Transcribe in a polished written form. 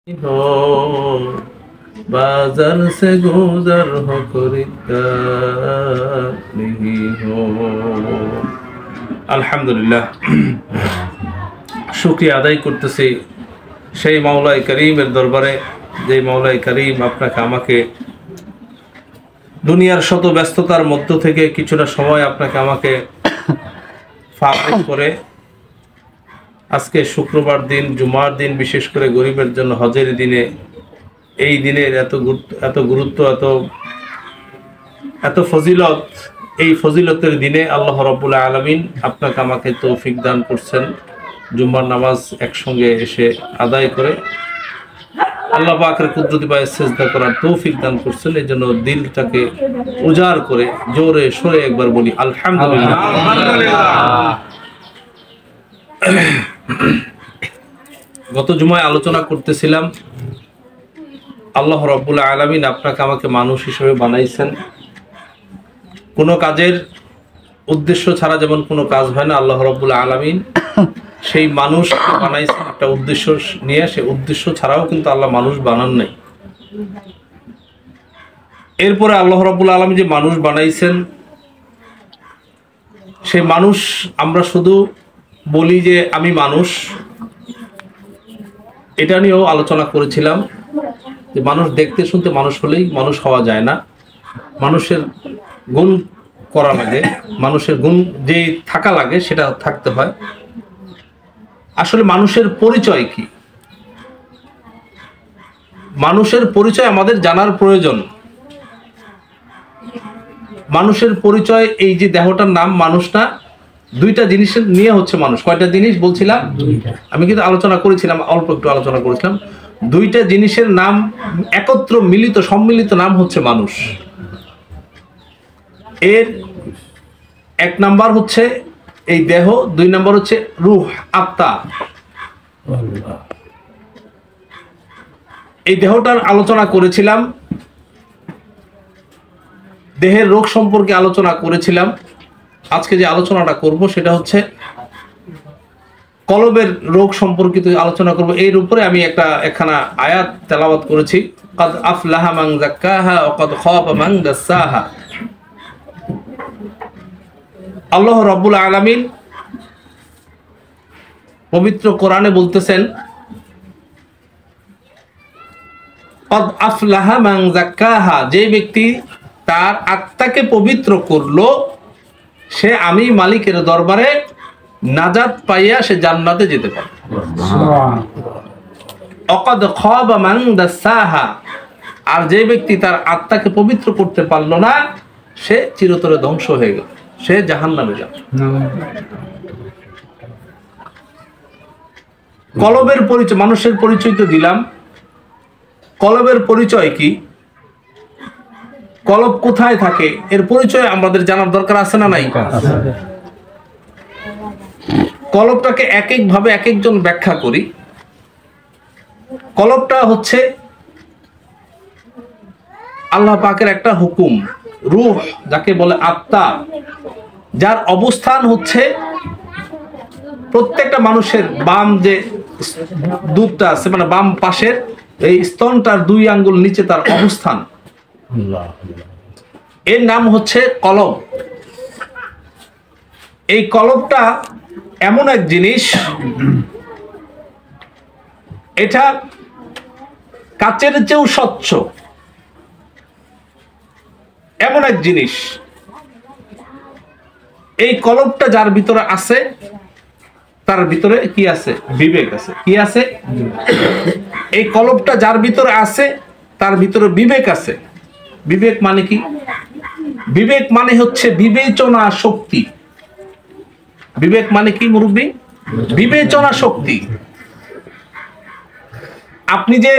हो बाजार से गुजर हो खरीदार नहीं हो। আলহামদুলিল্লাহ, শুকরিয়া আদায় করতেছি সেই মাওলাই করিমের দরবারে, যে মাওলাই করিম আপনাকে আমাকে দুনিয়ার শত ব্যস্ততার মধ্য থেকে কিছুটা সময় আপনাকে আমাকে ফারাক করে আজকে শুক্রবার দিন, জুমার দিন, বিশেষ করে গরিবের জন্য হজের দিনে, এই দিনের এত গুরুত্ব, এত ফজিলত, এই ফজিলতের দিনে আল্লাহ রাব্বুল আলামিন আপনাকে আমাকে তৌফিক দান করছেন জুম্মার নামাজ একসঙ্গে এসে আদায় করে আল্লাহ পাকের কুদরতি পায়ে সিজদা করার তৌফিক দান করছেন। এই জন্য দিলটাকে উজাড় করে জোরে সরে একবার বলি আলহামদুলিল্লাহ। গত জুমায় আলোচনা করতেছিলাম আল্লাহ রাব্বুল আলামিন আপনাকে আমাকে মানুষ হিসেবে বানাইছেন। কোনো কাজের উদ্দেশ্য ছাড়া যেমন কোনো কাজ হয় না, আল্লাহ রাব্বুল আলামিন সেই মানুষ বানাইছেন একটা উদ্দেশ্য নিয়ে। সেই উদ্দেশ্য ছাড়াও কিন্তু আল্লাহ মানুষ বানান নাই। এরপরে আল্লাহ রাব্বুল আলামিন যে মানুষ বানাইছেন, সেই মানুষ আমরা শুধু বলি যে আমি মানুষ, এটা নিয়েও আলোচনা করেছিলাম যে মানুষ দেখতে শুনতে মানুষ হলেই মানুষ হওয়া যায় না। মানুষের গুণ করা লাগে, মানুষের গুণ যে থাকা লাগে সেটা থাকতে হয়। আসলে মানুষের পরিচয় কি? মানুষের পরিচয় আমাদের জানার প্রয়োজন। মানুষের পরিচয়, এই যে দেহটার নাম মানুষ না, দুইটা জিনিসের নিয়ে হচ্ছে মানুষ। কয়টা জিনিস বলছিলাম? আমি কিন্তু আলোচনা করেছিলাম, অল্প একটু আলোচনা করেছিলাম। দুইটা জিনিসের নাম একত্র মিলিত, সম্মিলিত নাম হচ্ছে মানুষ। এর এক নাম্বার হচ্ছে এই দেহ, দুই নাম্বার হচ্ছে রূহ, আত্মা। এই দেহটার আলোচনা করেছিলাম, দেহের রোগ সম্পর্কে আলোচনা করেছিলাম। আজকে যে আলোচনাটা করব সেটা হচ্ছে কলবের রোগ সম্পর্কিত আলোচনা করব। এর উপরে আমি একখানা আয়াত তেলাওয়াত করেছি, কাদ আফলাহা মান যাক্কাহা ওয়া কাদ খাবা মান দাসাহা। আল্লাহ রাব্বুল আলামিন পবিত্র কোরআনে বলতেছেন, কাদ আফলাহা মান যাক্কাহা, যে ব্যক্তি তার আত্মাকে পবিত্র করলো সে আমি মালিকের দরবারে নাজাত পাইয়া সে জান্নাতে যেতে পারে। অকাদ খাবা মান দাসাহা, আর যে ব্যক্তি তার আত্মাকে পবিত্র করতে পারলো না সে চিরতরে ধ্বংস হয়ে গেল, সে জাহান্নামে যাবে। কলবের পরিচয়, মানুষের পরিচয় তো দিলাম। কলবের পরিচয় কি? কলব কোথায় থাকে এর পরিচয় আমাদের জানার দরকার আছে না নাই? কলবটাকে এক এক ভাবে এক একজন ব্যাখ্যা করি। কলবটা হচ্ছে আল্লাহ পাকের একটা হুকুম, রূহ যাকে বলে আত্মা, যার অবস্থান হচ্ছে প্রত্যেকটা মানুষের বাম যে দুধটা আছে, মানে বাম পাশের এই স্তনটার 2 আঙ্গুল নিচে তার অবস্থান, এর নাম হচ্ছে কলব। এই কলবটা এমন এক জিনিস, এটা কাচের চেয়েও স্বচ্ছ, এমন এক জিনিস। এই কলবটা যার ভিতরে আছে তার ভিতরে কি আছে? বিবেক আছে। কি আছে? এই কলবটা যার ভিতরে আছে তার ভিতরে বিবেক আছে। বিবেক মানে কি? বিবেক মানে হচ্ছে বিবেচনা শক্তি। বিবেক মানে কি মুরব্বী? বিবেচনা শক্তি। আপনি যে